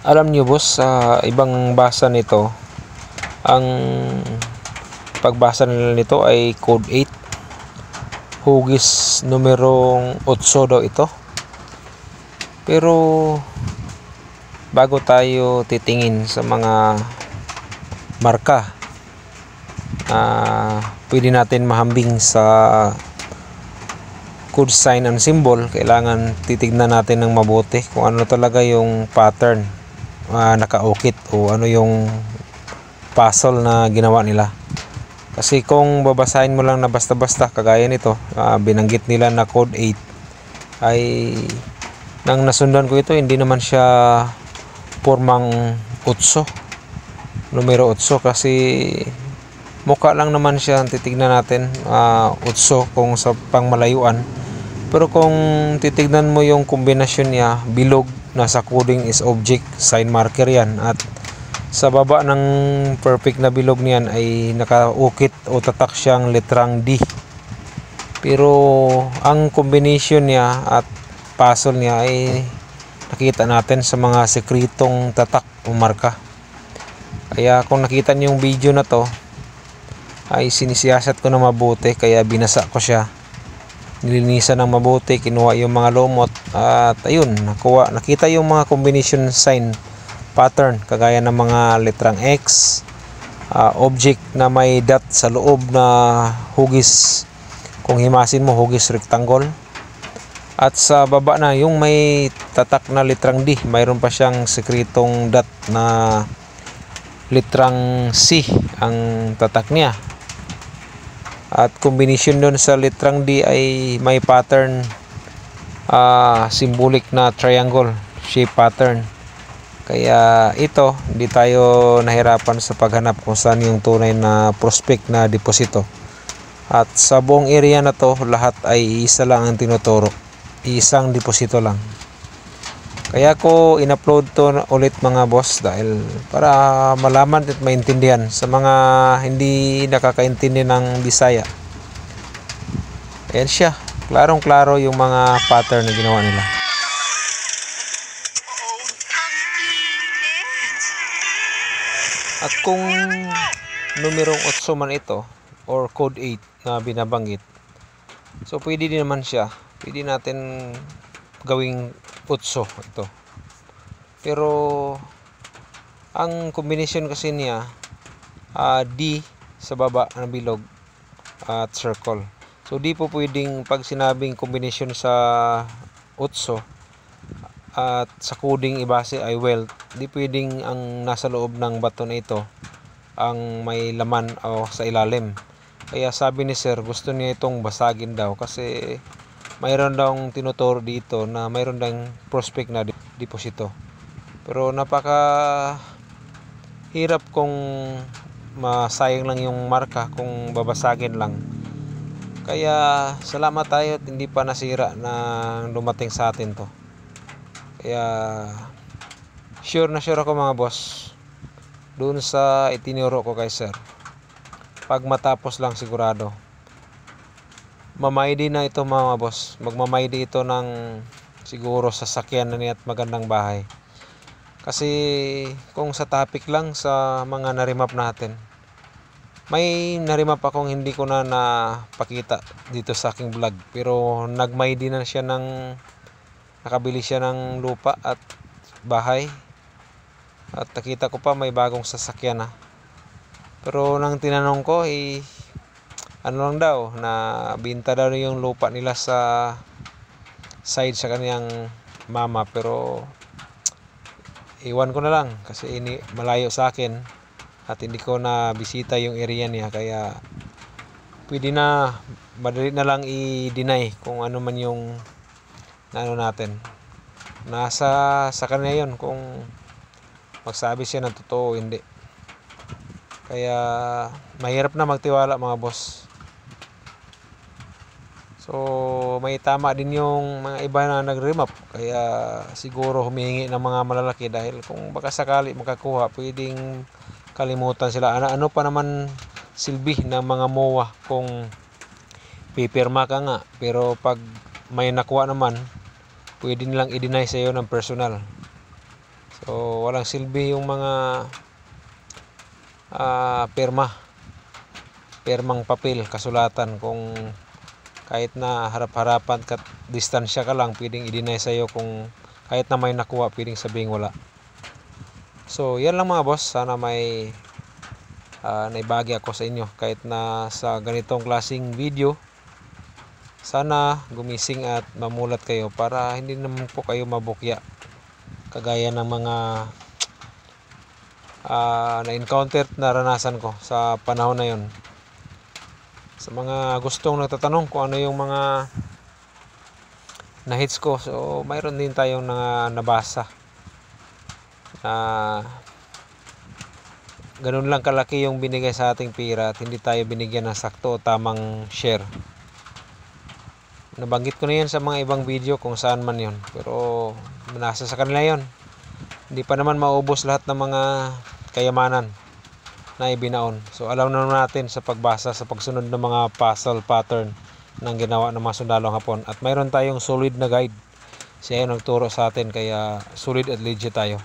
Alam niyo boss, sa ibang basa nito, ang pagbasa nila nito ay code 8. Hugis numerong 8 daw ito. Pero bago tayo titingin sa mga marka, pwede natin mahambing sa code sign and symbol. Kailangan titignan natin ng mabuti kung ano talaga yung pattern nakaukit o ano yung puzzle na ginawa nila. Kasi kung babasahin mo lang na basta-basta kagaya nito, binanggit nila na code 8, ay nang nasundan ko ito, hindi naman siya formang 8, numero 8, kasi mukha lang naman siya, titignan natin 8 kung sa pangmalayuan. Pero kung titignan mo yung kombinasyon niya, bilog, nasa coding is object, sign marker yan, at sa baba ng perfect na bilog niyan ay nakaukit o tatak siyang letrang D. Pero ang combination niya at puzzle niya ay nakita natin sa mga sekretong tatak o marka. Kaya kung nakita niyo yung video na to, ay sinisiyasat ko na mabuti, kaya binasa ko siya, nilinisan ng mabuti, kinuha yung mga lumot, at ayun, nakita yung mga combination sign pattern kagaya ng mga letrang X, object na may dot sa loob na hugis, kung himasin mo hugis rectangle, at sa baba na yung may tatak na letrang D, mayroon pa siyang sekretong dot na letrang C ang tatak niya. At combination doon sa letrang D ay may pattern, symbolic na triangle shape pattern. Kaya ito, hindi tayo nahirapan sa paghanap kung saan yung tunay na prospect na deposito. At sa buong area na to, lahat ay isa lang ang tinuturo, isang deposito lang. Kaya ko in-upload to ulit mga boss, dahil para malaman at maintindihan sa mga hindi nakakaintindi ng Bisaya. Ayan siya, klarong klaro yung mga pattern na ginawa nila. At kung numerong 8 man ito or code 8 na binabanggit, so pwede din naman siya, pwede natin gawing 8 ito. Pero ang combination kasi niya, D sa baba ng bilog at circle. So di po pwedeng, pag sinabing combination sa 8 at sa coding ibase ay wealth, di pwedeng ang nasa loob ng bato na ito ang may laman o sa ilalim. Kaya sabi ni sir, gusto niya itong basagin daw, kasi mayroon daw tinuturo dito na mayroon daw prospect na deposito. Pero napaka hirap kung masayang lang yung marka kung babasagin lang. Kaya salamat tayo at hindi pa nasira na dumating sa atin to. Kaya sure na sure ako mga boss doon sa itinuro ko kay sir. Pag matapos lang sigurado, mamaydi na ito mga boss. Magmamaydi ito ng siguro sasakyan na niya at magandang bahay. Kasi kung sa topic lang sa mga narimap natin, may narimap akong hindi ko na napakita dito sa aking vlog. Pero nagmaydi na siya nakabili siya ng lupa at bahay. At nakita ko pa may bagong sasakyan na. Pero nang tinanong ko, ano lang daw, na binta daw yung lupa nila sa side sa kaniyang mama. Pero iwan ko na lang kasi malayo sa akin at hindi ko na bisita yung area niya. Kaya pwede na, madali na lang i-deny kung ano man yung natin. Nasa sa kanya yun kung magsabi siya ng totoo o hindi. Kaya mahirap na magtiwala mga boss. So may tama din yung mga iba na nag-remap, kaya siguro humihingi ng mga malalaki, dahil kung baka sakali makakuha, pwedeng kalimutan sila. Ano pa naman silbi ng mga MOA kung pipirma ka nga, pero pag may nakuha naman, pwede nilang i-deny sa iyo ng personal. So walang silbi yung mga pirmang papel, kasulatan, kung kahit na harap-harapan ka, distansya ka lang, pwedeng i-deny sa'yo. Kung kahit na may nakuha, pwedeng sabihin wala. So yan lang mga boss, sana may naibagi ako sa inyo kahit na sa ganitong klaseng video. Sana gumising at mamulat kayo para hindi naman po kayo mabukya kagaya ng mga na-encounter, naranasan ko sa panahon na yon. Sa mga gustong nagtatanong kung ano yung mga na-hits ko, so mayroon din tayong nabasa na ganun lang kalaki yung binigay sa ating pira at hindi tayo binigyan ng sakto o tamang share. Nabanggit ko na yan sa mga ibang video kung saan man yon, pero nasa sa kanila yon. Hindi pa naman maubos lahat ng mga kayamanan na ibinaon. So alam na natin sa pagbasa, sa pagsunod ng mga puzzle pattern ng ginawa ng mga sundalong Hapon. At mayroon tayong solid na guide. Siya yung nagturo sa atin, kaya solid at legit tayo.